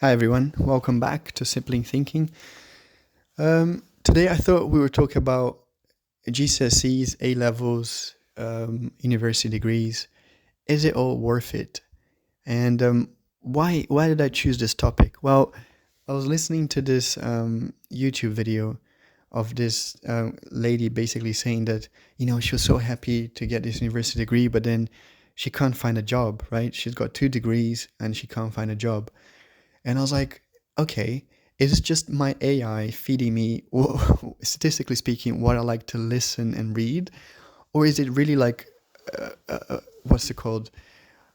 Hi everyone, welcome back to Simply Thinking. Today I thought we would talk about GCSEs, A levels, university degrees. Is it all worth it? And why did I choose this topic? Well, I was listening to this YouTube video of this lady basically saying that she was so happy to get this university degree, but then she can't find a job. Right? She's got 2 degrees and she can't find a job. And I was like, okay, is this just my AI feeding me, statistically speaking, what I like to listen and read? Or is it really like, what's it called?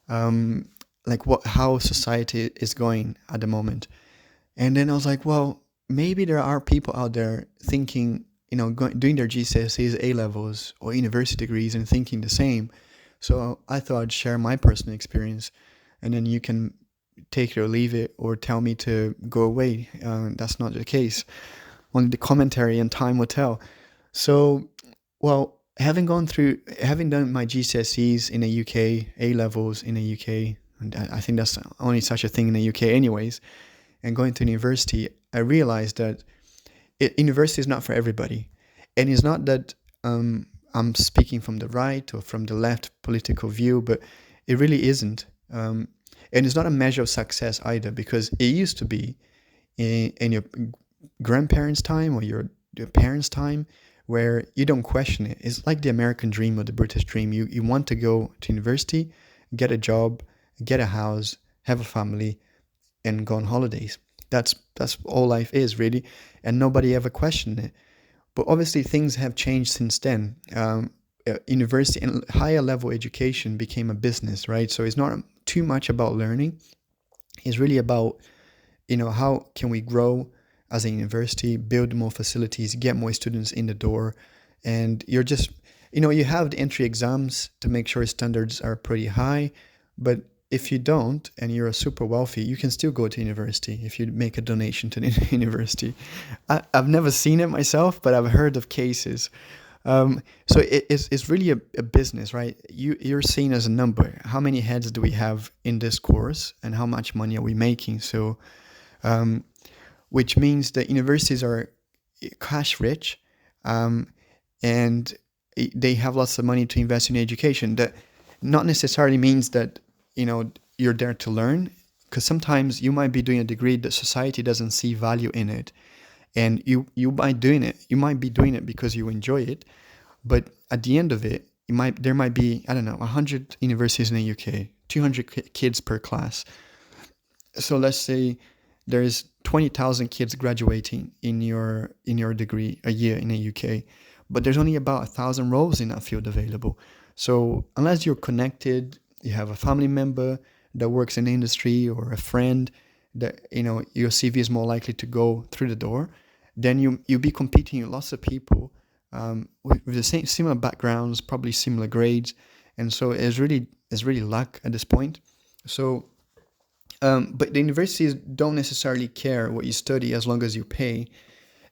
Um, like how society is going at the moment? And then I was like, well, maybe there are people out there thinking, doing their GCSEs, A levels, or university degrees and thinking the same. So I thought I'd share my personal experience, and then you can take it or leave it or tell me to go away. That's not the case. Only the commentary and time will tell. So, well, having done my GCSEs in the UK, A levels in the UK, and I think that's only such a thing in the UK, anyways, and going to university, I realized that university is not for everybody. And it's not that I'm speaking from the right or from the left political view, but it really isn't. And it's not a measure of success either, because it used to be in your grandparents' time or your parents' time, where you don't question it. It's like the American dream or the British dream. You want to go to university, get a job, get a house, have a family, and go on holidays. That's all life is, really, and nobody ever questioned it. But obviously, things have changed since then. University and higher level education became a business, right? So it's not too much about learning. It's really about, how can we grow as a university, build more facilities, get more students in the door. And you're just, you have the entry exams to make sure standards are pretty high. But if you don't, and you're super wealthy, you can still go to university if you make a donation to the university. I've never seen it myself, but I've heard of cases. So it's really a business, right? You're seen as a number. How many heads do we have in this course, and how much money are we making? So, which means that universities are cash rich, um, and they have lots of money to invest in education. That not necessarily means that you're there to learn, because sometimes you might be doing a degree that society doesn't see value in it, and you might be doing it because you enjoy it, but at the end of it, there might be, I don't know, 100 universities in the UK, 200 kids per class. So let's say there's 20,000 kids graduating in your degree a year in the UK, but there's only about 1,000 roles in that field available. So unless you're connected, you have a family member that works in the industry, or a friend that your CV is more likely to go through the door, then you'll be competing with lots of people with the same similar backgrounds, probably similar grades, and so it's really luck at this point. So, but the universities don't necessarily care what you study as long as you pay.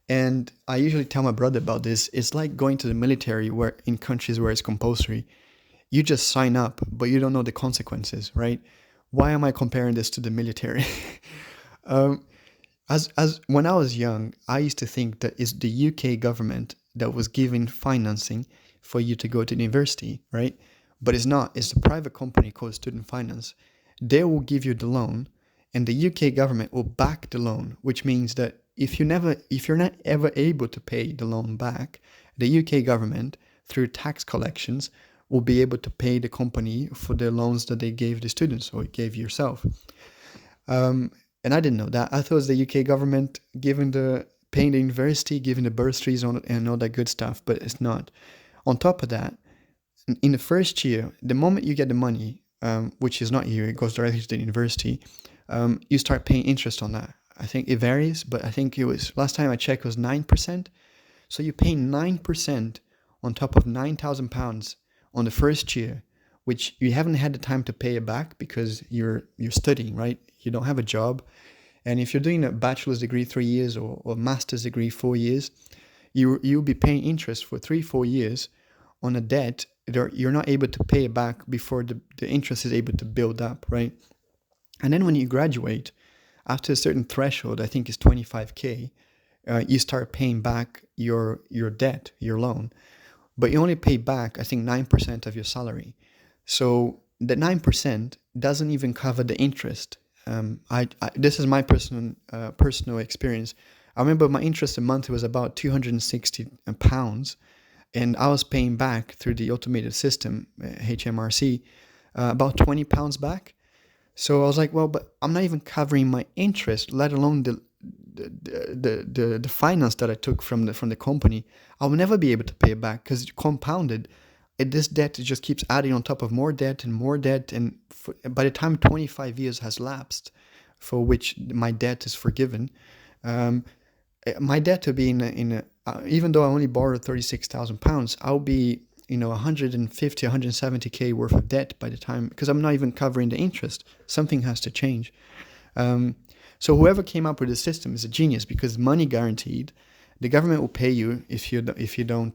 And I usually tell my brother about this. It's like going to the military, where in countries where it's compulsory, you just sign up, but you don't know the consequences, right? Why am I comparing this to the military? um, as when I was young, I used to think that it's the UK government that was giving financing for you to go to university, right? But it's not. It's a private company called Student Finance. They will give you the loan, and the UK government will back the loan, which means that if you're not ever able to pay the loan back, the UK government, through tax collections, will be able to pay the company for the loans that they gave the students, or gave yourself. And I didn't know that. I thought it was the UK government paying the university, giving the bursaries and all that good stuff, but it's not. On top of that, in the first year, the moment you get the money, which is not you, it goes directly to the university, you start paying interest on that. I think it varies, but I think it was, last time I checked, it was 9%. So you pay 9% on top of £9,000 on the first year, which you haven't had the time to pay it back because you're studying, right? You don't have a job. And if you're doing a bachelor's degree 3 years, or a master's degree 4 years, you'll be paying interest for 3-4 years on a debt that you're not able to pay it back before the interest is able to build up, right? And then when you graduate, after a certain threshold, I think it's 25K, you start paying back your debt, your loan. But you only pay back, I think, 9% of your salary. So the 9% doesn't even cover the interest. This is my personal experience. I remember my interest a month was about £260, and I was paying back through the automated system, HMRC, about £20 back. So I was like, well, but I'm not even covering my interest, let alone the finance that I took from the company. I will never be able to pay it back because it's compounded. This debt just keeps adding on top of more debt and more debt, and by the time 25 years has lapsed, for which my debt is forgiven, my debt will be even though I only borrowed £36,000, I'll be 150, 170K worth of debt by the time, because I'm not even covering the interest. Something has to change. So whoever came up with the system is a genius, because money guaranteed. The government will pay you if you don't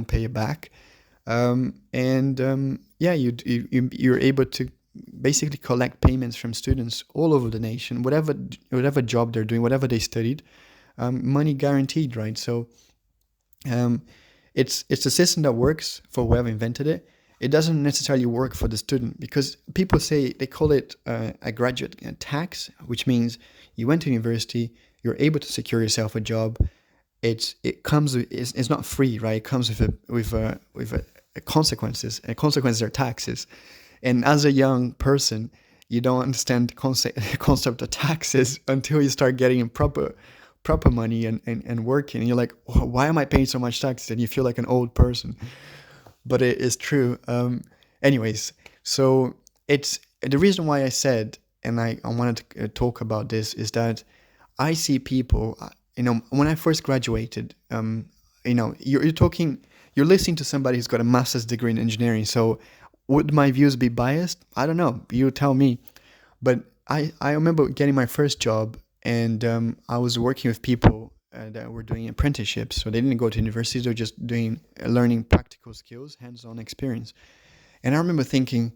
pay it back, you're able to basically collect payments from students all over the nation, whatever job they're doing, whatever they studied, money guaranteed, right? So it's a system that works for whoever invented it. It doesn't necessarily work for the student, because people say they call it a graduate tax, which means you went to university, you're able to secure yourself a job. It's not free, right? It comes with consequences, and consequences are taxes. And as a young person, you don't understand the concept of taxes until you start getting proper money and working. And you're like, why am I paying so much taxes? And you feel like an old person. But it is true. Anyways, so it's the reason why I said, and I wanted to talk about this, is that I see people, when I first graduated, you're listening to somebody who's got a master's degree in engineering. So would my views be biased? I don't know. You tell me. But I remember getting my first job, and I was working with people that were doing apprenticeships. So they didn't go to universities, they were just learning practical skills, hands-on experience. And I remember thinking,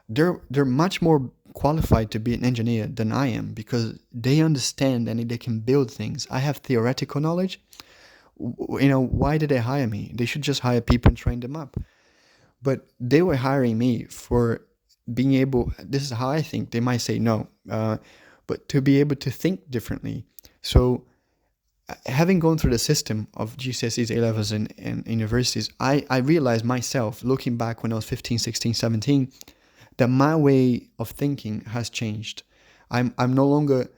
they're much more qualified to be an engineer than I am, because they understand and they can build things. I have theoretical knowledge. Why did they hire me? They should just hire people and train them up. But they were hiring me for being able, this is how I think, they might say no, but to be able to think differently. So having gone through the system of GCSEs, A-levels, and universities, I realized myself, looking back when I was 15, 16, 17, that my way of thinking has changed. I'm no longer,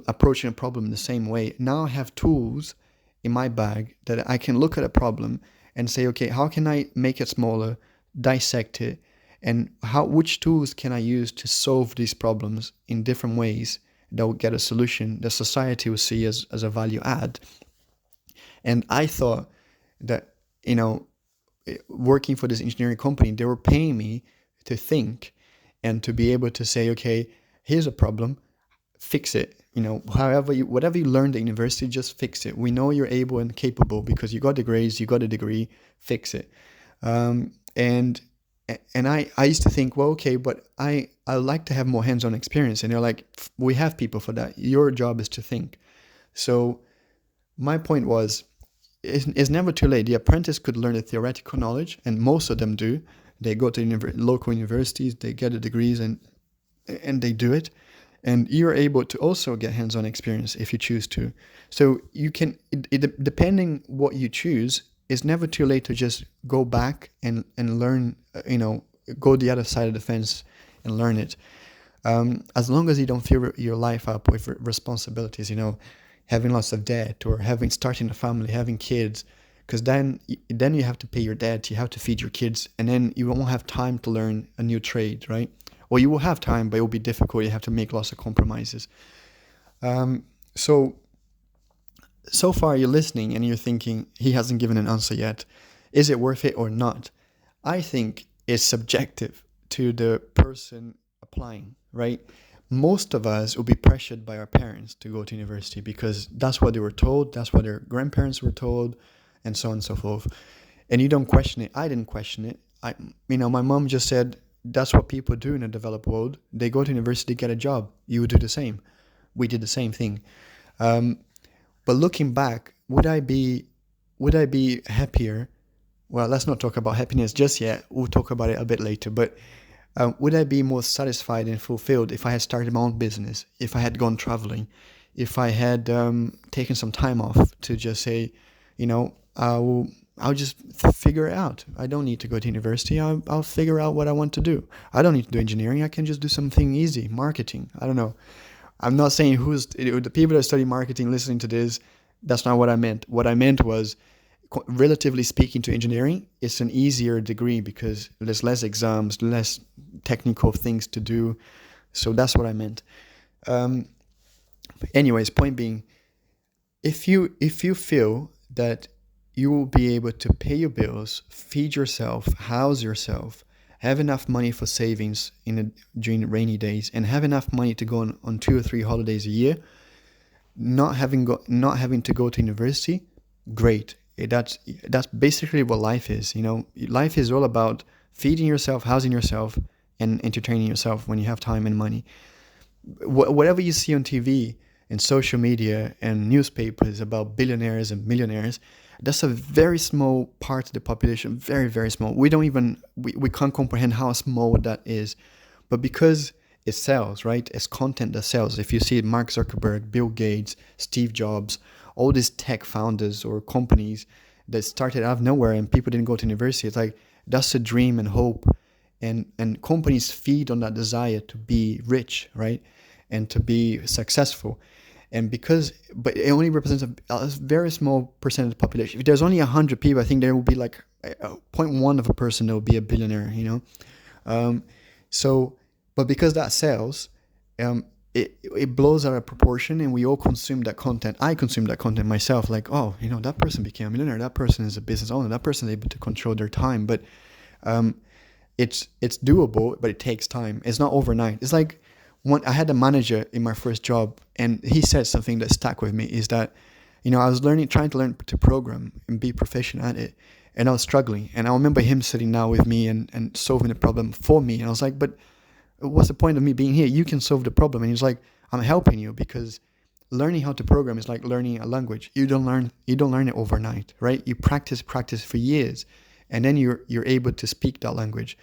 approaching a problem the same way. Now I have tools in my bag that I can look at a problem and say, okay, how can I make it smaller, dissect it, and which tools can I use to solve these problems in different ways that will get a solution that society will see as a value add. And I thought that, working for this engineering company, they were paying me to think and to be able to say, okay, here's a problem, fix it. Whatever you learned at university, just fix it. We know you're able and capable because you got the grades, you got a degree, fix it. And I used to think, well, okay, but I like to have more hands-on experience. And they're like, we have people for that. Your job is to think. So my point was, it's never too late. The apprentice could learn the theoretical knowledge, and most of them do. They go to local universities, they get the degrees, and they do it. And you're able to also get hands-on experience if you choose to. So you can, depending what you choose, it's never too late to just go back and learn, go the other side of the fence and learn it. As long as you don't fill your life up with responsibilities, having lots of debt, or starting a family, having kids, because then you have to pay your debt, you have to feed your kids, and then you won't have time to learn a new trade, right? Or you will have time, but it will be difficult. You have to make lots of compromises. So far you're listening and you're thinking, he hasn't given an answer yet. Is it worth it or not? I think it's subjective to the person applying, right? Most of us will be pressured by our parents to go to university because that's what they were told, that's what their grandparents were told, and so on and so forth. And you don't question it. I didn't question it. My mom just said, that's what people do in the developed world. They go to university, get a job. You would do the same. We did the same thing. Um, but looking back, would I be happier? Well, let's not talk about happiness just yet. We'll talk about it a bit later. But would I be more satisfied and fulfilled if I had started my own business, if I had gone traveling, if I had taken some time off to just say, you know, I'll just figure it out. I don't need to go to university. I'll figure out what I want to do. I don't need to do engineering. I can just do something easy, marketing. I don't know. I'm not saying who's the people that study marketing listening to this. That's not what I meant. What I meant was, relatively speaking to engineering, it's an easier degree because there's less exams, less technical things to do. So that's what I meant. Um, Anyways, point being, if you feel that you will be able to pay your bills, feed yourself, house yourself, have enough money for savings during rainy days, and have enough money to go on 2 or 3 holidays a year, not having to go to university, great. That's basically what life is. Life is all about feeding yourself, housing yourself, and entertaining yourself when you have time and money. Whatever you see on TV and social media and newspapers about billionaires and millionaires, that's a very small part of the population, very, very small. We can't comprehend how small that is. But because it sells, right? It's content that sells. If you see Mark Zuckerberg, Bill Gates, Steve Jobs, all these tech founders or companies that started out of nowhere and people didn't go to university, it's like that's a dream and hope. And companies feed on that desire to be rich, right? And to be successful. But it only represents a very small percent of the population. If there's only 100 people, I think there will be like 0.1 of a person that will be a billionaire, Um, so, but because that sells, it blows out of proportion, and we all consume that content. I consume that content myself, like, oh, that person became a millionaire, that person is a business owner, that person is able to control their time. But it's doable, but it takes time. It's not overnight. It's like I had a manager in my first job, and he said something that stuck with me, is that, I was trying to learn to program and be proficient at it, and I was struggling. And I remember him sitting down with me and solving the problem for me. And I was like, but what's the point of me being here? You can solve the problem. And he's like, I'm helping you, because learning how to program is like learning a language. You don't learn it overnight, right? You practice for years, and then you're able to speak that language.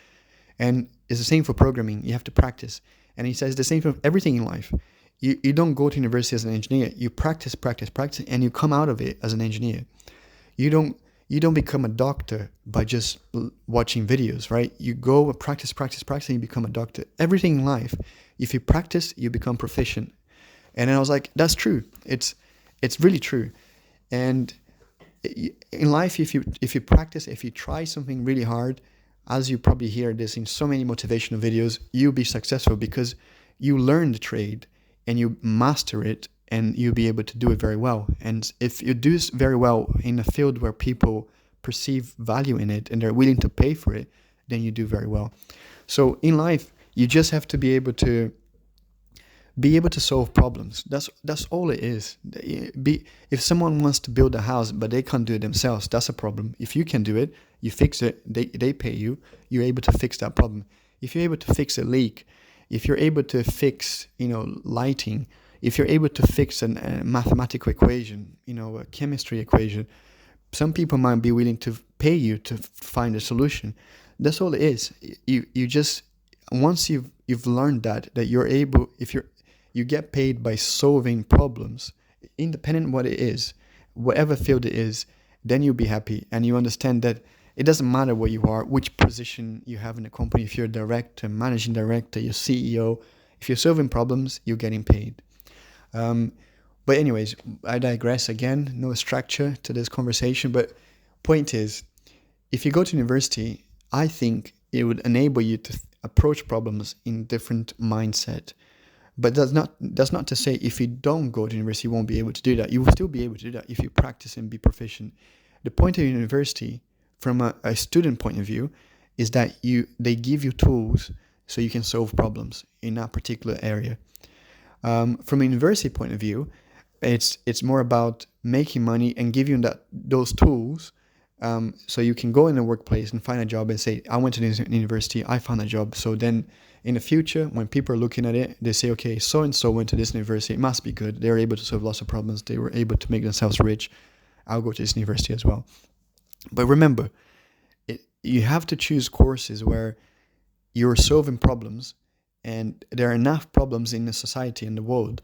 And it's the same for programming. You have to practice. And he says the same for everything in life. You don't go to university as an engineer. You practice, and you come out of it as an engineer. You don't become a doctor by just watching videos, right? You go practice, and you become a doctor. Everything in life, if you practice, you become proficient. And then I was like, that's true. It's really true. And in life, if you practice, if you try something really hard, as you probably hear this in so many motivational videos, you'll be successful because you learn the trade and you master it, and you'll be able to do it very well. And if you do very well in a field where people perceive value in it and they're willing to pay for it, then you do very well. So in life, you just have to be able to solve problems. That's all it is. If someone wants to build a house but they can't do it themselves, that's a problem. If you can do it, you fix it, they pay you, you're able to fix that problem. If you're able to fix a leak, if you're able to fix, lighting, if you're able to fix a mathematical equation, a chemistry equation, some people might be willing to pay you to find a solution. That's all it is. You just, once you've learned that you're able, you get paid by solving problems, independent of what it is, whatever field it is, then you'll be happy. And you understand that it doesn't matter what you are, which position you have in the company. If you're a director, managing director, you're CEO, if you're solving problems, you're getting paid. But anyways, I digress again. No structure to this conversation. But point is, if you go to university, I think it would enable you to approach problems in different mindset. But that's not to say if you don't go to university, you won't be able to do that. You will still be able to do that if you practice and be proficient. The point of university, from a student point of view, is that they give you tools so you can solve problems in that particular area. From a university point of view, it's more about making money and giving you those tools So you can go in the workplace and find a job and say, I went to this university, I found a job. So then in the future, when people are looking at it, they say, okay, so-and-so went to this university, it must be good. They were able to solve lots of problems. They were able to make themselves rich. I'll go to this university as well. But remember, you have to choose courses where you're solving problems, and there are enough problems in the society and the world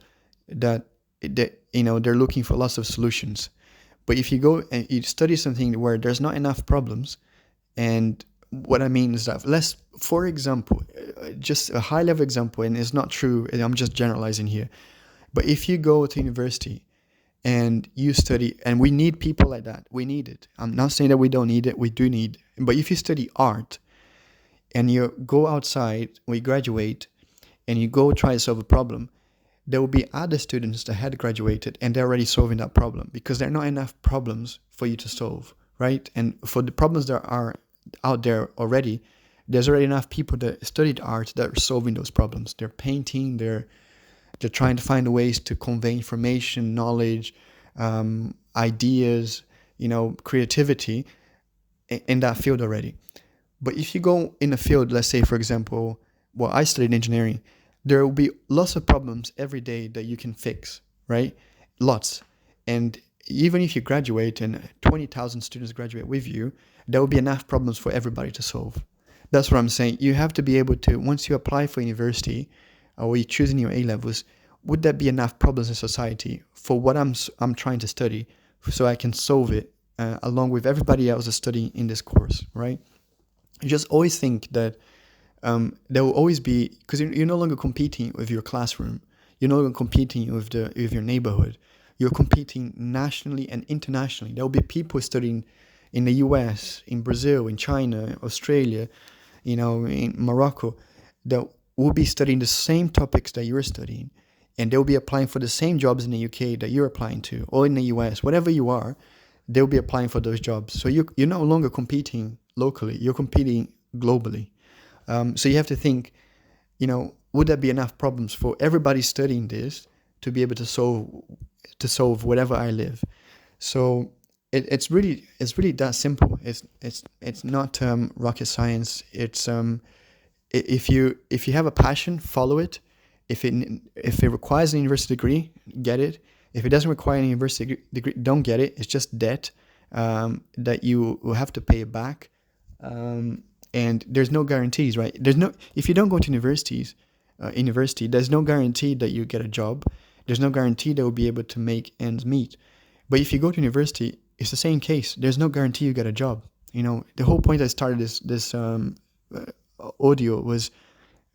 that they're looking for lots of solutions. But if you go and you study something where there's not enough problems, and what I mean is that, for example, just a high level example, and it's not true, and I'm just generalizing here, but if you go to university and you study, and we need people like that, we need it. I'm not saying that we don't need it, we do need, but if you study art and you go outside, we graduate, and you go try to solve a problem, there will be other students that had graduated and they're already solving that problem, because there are not enough problems for you to solve, right? And for the problems that are out there already, there's already enough people that studied art that are solving those problems. They're painting, they're trying to find ways to convey information, knowledge, ideas, creativity in that field already. But if you go in a field, let's say, for example, well, I studied engineering, there will be lots of problems every day that you can fix, right? Lots. And even if you graduate and 20,000 students graduate with you, there will be enough problems for everybody to solve. That's what I'm saying. You have to be able to, once you apply for university or you choose in your A-levels, would there be enough problems in society for what I'm trying to study, so I can solve it along with everybody else that's studying in this course, right? You just always think that there will always be, because you're no longer competing with your classroom, you're no longer competing with your neighborhood, you're competing nationally and internationally. There will be people studying in the US, in Brazil, in China, Australia, in Morocco, that will be studying the same topics that you're studying, and they'll be applying for the same jobs in the UK that you're applying to, or in the US, whatever you are, they'll be applying for those jobs. So you're no longer competing locally, you're competing globally. So you have to think, would there be enough problems for everybody studying this to be able to solve whatever I live? So it's really that simple. It's not rocket science. It's if you have a passion, follow it. If it requires a university degree, get it. If it doesn't require a university degree, don't get it. It's just debt that you will have to pay it back. And there's no guarantees, right? If you don't go to university, there's no guarantee that you get a job. There's no guarantee that you'll be able to make ends meet. But if you go to university, it's the same case. There's no guarantee you get a job. The whole point I started this audio was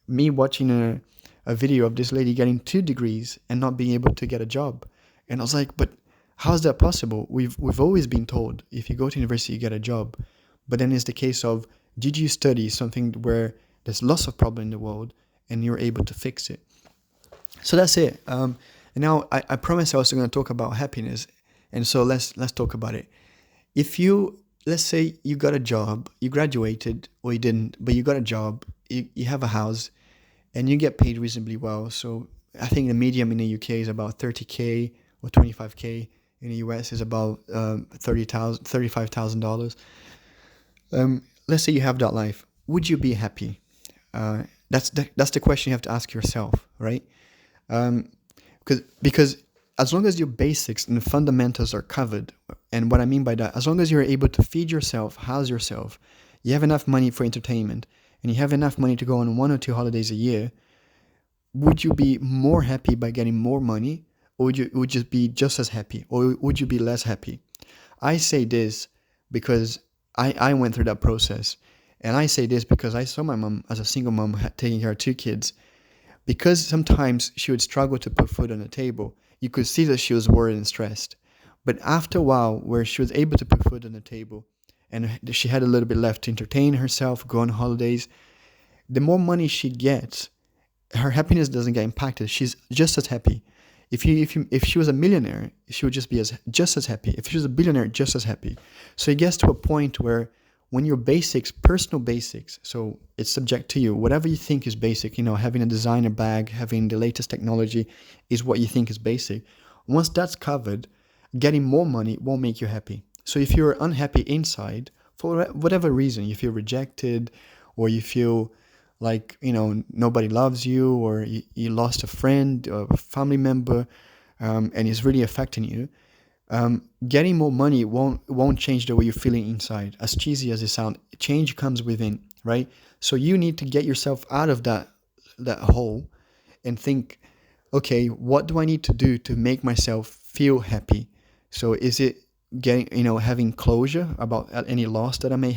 me watching a video of this lady getting 2 degrees and not being able to get a job. And I was like, but how is that possible? We've always been told if you go to university, you get a job. But then it's the case of, did you study something where there's lots of problem in the world and you're able to fix it? So that's it. And now I promised I was going to talk about happiness. And so let's talk about it. Let's say you got a job, you graduated, or you didn't, but you got a job, you have a house, and you get paid reasonably well. So I think the median in the UK is about 30K or 25K. In the US is about $35,000. Let's say you have that life. Would you be happy? That's the question you have to ask yourself, right? Because as long as your basics and the fundamentals are covered, and what I mean by that, as long as you're able to feed yourself, house yourself, you have enough money for entertainment, and you have enough money to go on 1 or 2 holidays a year, would you be more happy by getting more money, or would you be just as happy, or would you be less happy? I say this because I went through that process, and I say this because I saw my mom as a single mom taking care of 2 kids. Because sometimes she would struggle to put food on the table, you could see that she was worried and stressed. But after a while, where she was able to put food on the table, and she had a little bit left to entertain herself, go on holidays, the more money she gets, her happiness doesn't get impacted. She's just as happy. If she was a millionaire, she would just be just as happy. If she was a billionaire, just as happy. So it gets to a point where when your basics, personal basics, so it's subject to you, whatever you think is basic, having a designer bag, having the latest technology is what you think is basic. Once that's covered, getting more money won't make you happy. So if you're unhappy inside, for whatever reason, you feel rejected, or you feel like, nobody loves you, or you lost a friend or a family member, and it's really affecting you, getting more money won't change the way you're feeling inside. As cheesy as it sounds, change comes within, right? So you need to get yourself out of that hole and think, okay, what do I need to do to make myself feel happy? So is it getting, having closure about any loss that I may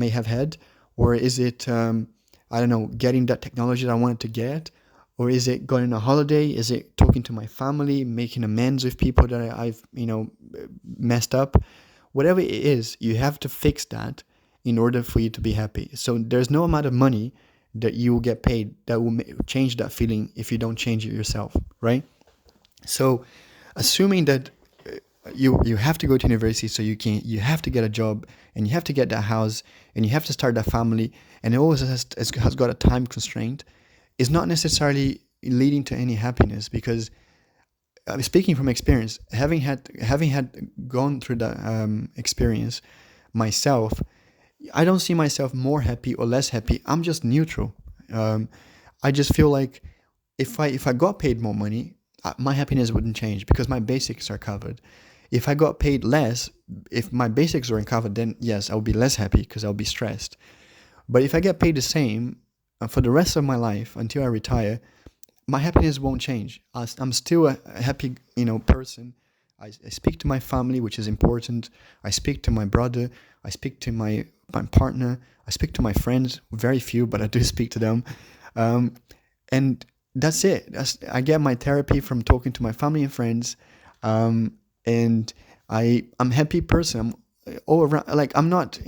have had, or is it, I don't know, getting that technology that I wanted to get, or is it going on a holiday? Is it talking to my family, making amends with people that I've messed up? Whatever it is, you have to fix that in order for you to be happy. So there's no amount of money that you will get paid that will change that feeling if you don't change it yourself, right? So assuming that you have to go to university, so you have to get a job, and you have to get that house, and you have to start that family, and it always has got a time constraint, is not necessarily leading to any happiness. Because I'm speaking from experience, having had gone through that experience myself, I don't see myself more happy or less happy. I'm just neutral. Um, I just feel like if I got paid more money, my happiness wouldn't change because my basics are covered. If I got paid less, if my basics weren't covered, then yes, I would be less happy because I'll be stressed. But if I get paid the same for the rest of my life until I retire, my happiness won't change. I'm still a happy, person. I speak to my family, which is important. I speak to my brother. I speak to my partner. I speak to my friends. Very few, but I do speak to them. And that's it. I get my therapy from talking to my family and friends. And I'm a happy person. I'm all around. Like, I'm not,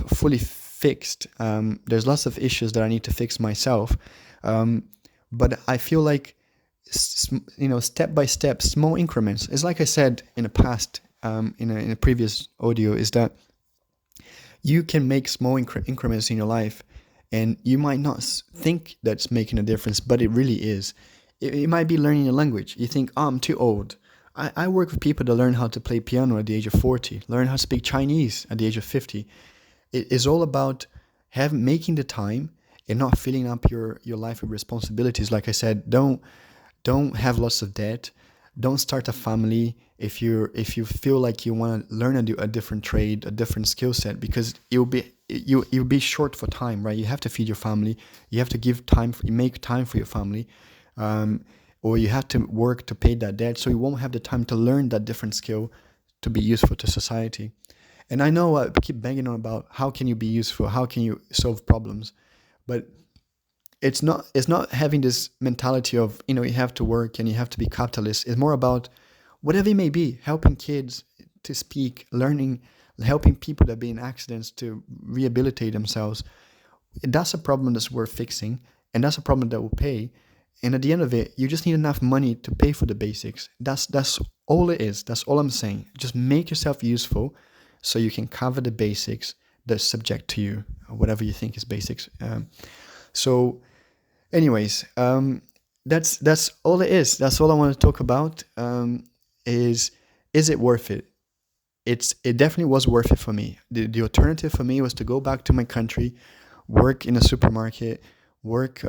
fully fixed. There's lots of issues that I need to fix myself. But I feel like, step by step, small increments. It's like I said in the past, in a previous audio, is that you can make small increments in your life, and you might not think that's making a difference, but it really is. It might be learning a language. You think, oh, I'm too old. I work with people that learn how to play piano at the age of 40, learn how to speak Chinese at the age of 50. It is all about making the time and not filling up your life with responsibilities. Like I said, don't have lots of debt. Don't start a family if you feel like you want to learn a different trade, a different skill set, because you'll be short for time, right? You have to feed your family. You have to make time for your family, or you have to work to pay that debt. So you won't have the time to learn that different skill to be useful to society. And I know I keep banging on about how can you be useful, how can you solve problems, but it's not having this mentality of, you have to work and you have to be capitalist. It's more about whatever it may be, helping kids to speak, learning, helping people that be in accidents to rehabilitate themselves. That's a problem that's worth fixing, and that's a problem that will pay. And at the end of it, you just need enough money to pay for the basics. That's all it is. That's all I'm saying. Just make yourself useful so you can cover the basics that's subject to you, or whatever you think is basics. So anyways, that's all it is. That's all I want to talk about. Is it worth it? It definitely was worth it for me. The alternative for me was to go back to my country, work in a supermarket, work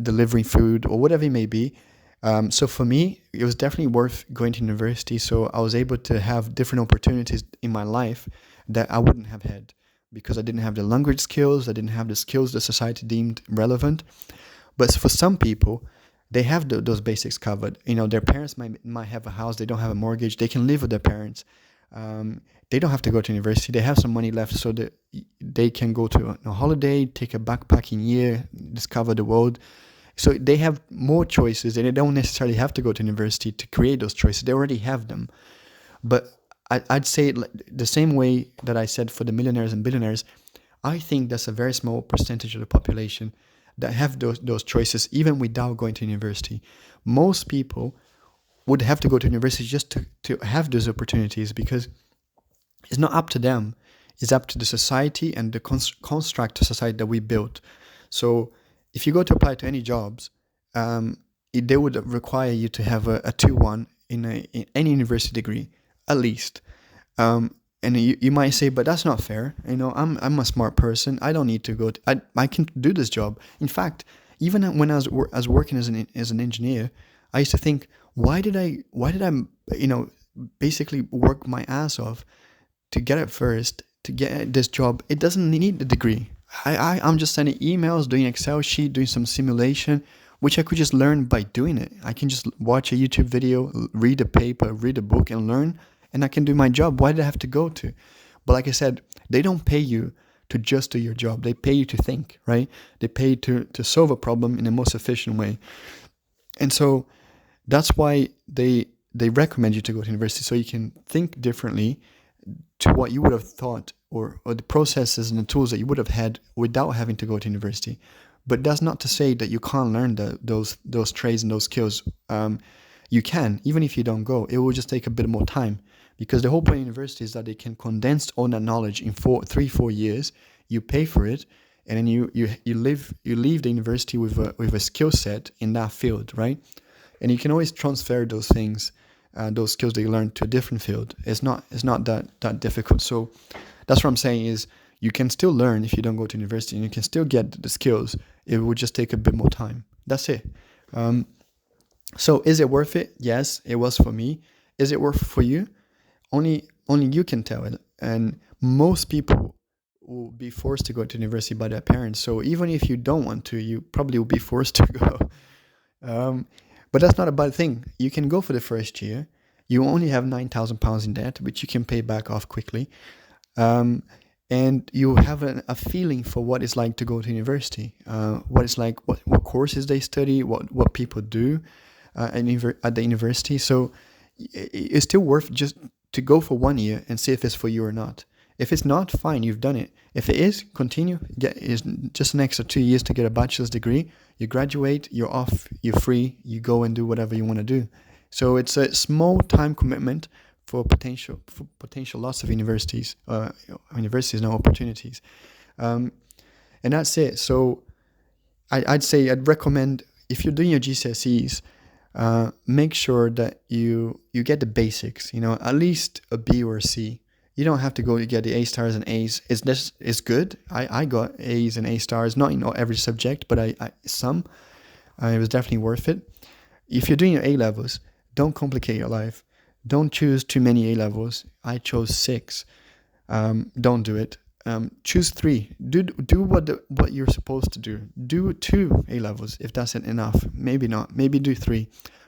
delivering food or whatever it may be. So for me, it was definitely worth going to university. So I was able to have different opportunities in my life that I wouldn't have had because I didn't have the language skills. I didn't have the skills that society deemed relevant. But for some people, they have those basics covered. Their parents might have a house. They don't have a mortgage. They can live with their parents. They don't have to go to university. They have some money left so that they can go to a holiday, take a backpacking year, discover the world. So they have more choices, and they don't necessarily have to go to university to create those choices. They already have them. But I'd say the same way that I said for the millionaires and billionaires, I think that's a very small percentage of the population that have those choices even without going to university. Most people would have to go to university just to have those opportunities, because it's not up to them. It's up to the society and the construct of society that we built. So if you go to apply to any jobs, they would require you to have a 2-1 in any university degree, at least. And you might say, but that's not fair. I'm a smart person. I don't need to go. I can do this job. In fact, even when I was working as an engineer, I used to think, why did I basically work my ass off to get it first, to get this job? It doesn't need a degree. I'm just sending emails, doing Excel sheet, doing some simulation, which I could just learn by doing it. I can just watch a YouTube video, read a paper, read a book, and learn, and I can do my job. Why did I have to go to? But like I said, they don't pay you to just do your job. They pay you to think, right? They pay you to solve a problem in the most efficient way. And so that's why they recommend you to go to university, so you can think differently to what you would have thought, or the processes and the tools that you would have had without having to go to university. But that's not to say that you can't learn those trades and those skills. You can, even if you don't go. It will just take a bit more time, because the whole point of university is that they can condense all that knowledge in 4 years. You pay for it, and then you leave the university with a skill set in that field, right? And you can always transfer those things, those skills that you learn, to a different field. It's not that difficult. So that's what I'm saying is, you can still learn if you don't go to university, and you can still get the skills. It would just take a bit more time. That's it. So is it worth it? Yes, it was for me. Is it worth it for you? Only you can tell it. And most people will be forced to go to university by their parents. So even if you don't want to, you probably will be forced to go. But that's not a bad thing. You can go for the first year. You only have £9,000 in debt, which you can pay back off quickly. And you have a feeling for what it's like to go to university, what it's like, what courses they study, what people do at the university. So it's still worth just to go for 1 year and see if it's for you or not. If it's not, fine, you've done it. If it is, continue. It's just an extra 2 years to get a bachelor's degree. You graduate, you're off, you're free, you go and do whatever you want to do. So it's a small time commitment for potential lots of universities, no opportunities, and that's it. So I'd recommend, if you're doing your GSCEs, make sure that you get the basics. At least a B or a C. You don't have to go to get the A stars and A's. It's good. I got A's and A stars, not in every subject, but it was definitely worth it. If you're doing your A levels, don't complicate your life. Don't choose too many A levels. I chose 6. Don't do it. Choose 3. Do what you're supposed to do. Do 2 A levels if that's enough. Maybe not. Maybe do 3.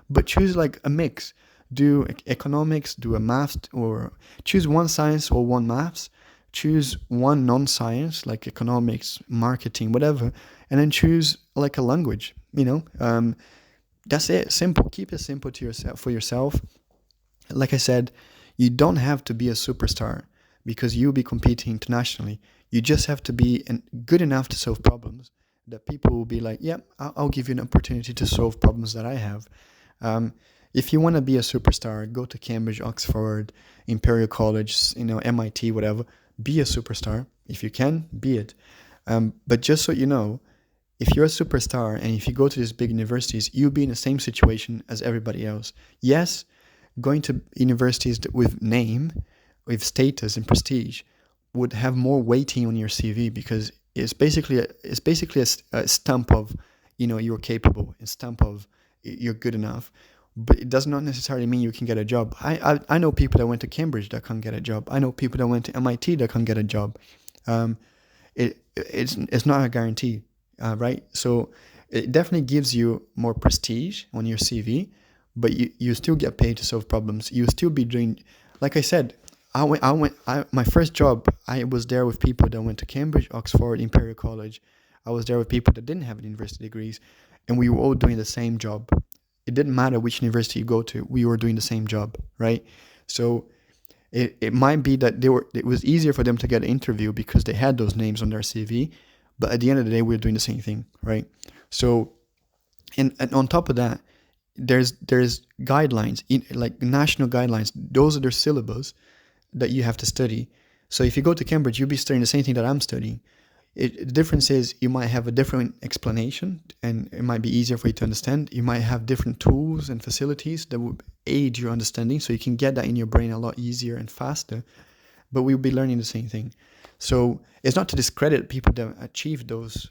But choose like a mix. Do economics, do a math, or choose 1 science or 1 maths. Choose 1 non-science like economics, marketing, whatever, and then choose like a language. That's it. Simple. Keep it simple for yourself. Like I said, you don't have to be a superstar because you'll be competing internationally. You just have to be good enough to solve problems that people will be like, yeah, I'll give you an opportunity to solve problems that I have. If you want to be a superstar, go to Cambridge, Oxford, Imperial College, MIT, whatever. Be a superstar. If you can, be it. But just so you know, if you're a superstar and if you go to these big universities, you'll be in the same situation as everybody else. Yes, going to universities with name, with status and prestige, would have more weighting on your CV, because it's basically a stamp of, you're capable, a stamp of you're good enough. But it does not necessarily mean you can get a job. I know people that went to Cambridge that can't get a job. I know people that went to MIT that can't get a job. It's not a guarantee, right? So it definitely gives you more prestige on your CV. But you still get paid to solve problems. You still be doing, like I said, my first job, I was there with people that went to Cambridge, Oxford, Imperial College. I was there with people that didn't have university degrees, and we were all doing the same job. It didn't matter which university you go to, we were doing the same job, right? So it might be that it was easier for them to get an interview because they had those names on their CV, but at the end of the day, we were doing the same thing, right? So, and on top of that, there's guidelines, like national guidelines. Those are their syllabus that you have to study. So if you go to Cambridge, you'll be studying the same thing that I'm studying. The difference is you might have a different explanation, and it might be easier for you to understand. You might have different tools and facilities that will aid your understanding, so you can get that in your brain a lot easier and faster. but we'll be learning the same thing. So it's not to discredit people that achieve those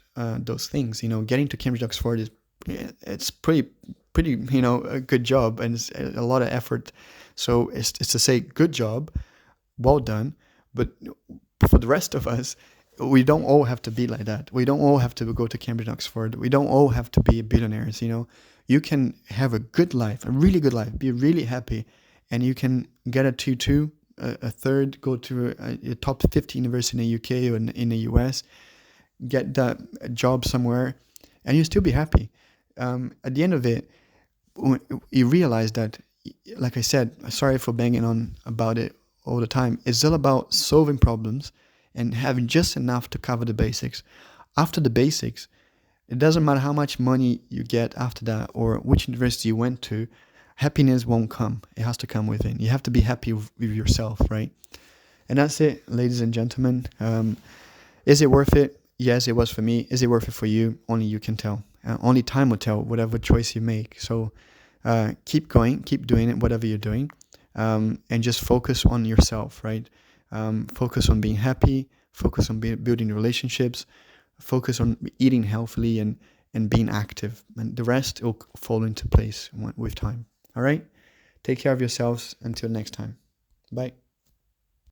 things. Getting to Cambridge, Oxford it's pretty a good job, and it's a lot of effort. So it's to say good job, well done. But for the rest of us, we don't all have to be like that. We don't all have to go to Cambridge, Oxford. We don't all have to be billionaires. You can have a good life, a really good life, be really happy, and you can get a 2-2, a third, go to a top 50 university in the UK or in the US, get that job somewhere, and you still be happy. At the end of it, you realize that, like I said, sorry for banging on about it all the time, it's all about solving problems and having just enough to cover the basics. After the basics, it doesn't matter how much money you get after that or which university you went to, happiness won't come. It has to come within. You have to be happy with yourself, right? And that's it, ladies and gentlemen. Is it worth it? Yes, it was for me. Is it worth it for you? Only you can tell. Only time will tell, whatever choice you make. So keep going, keep doing it, whatever you're doing, and just focus on yourself, right? Focus on being happy, focus on building relationships, focus on eating healthily and being active. And the rest will fall into place with time. All right? Take care of yourselves. Until next time. Bye.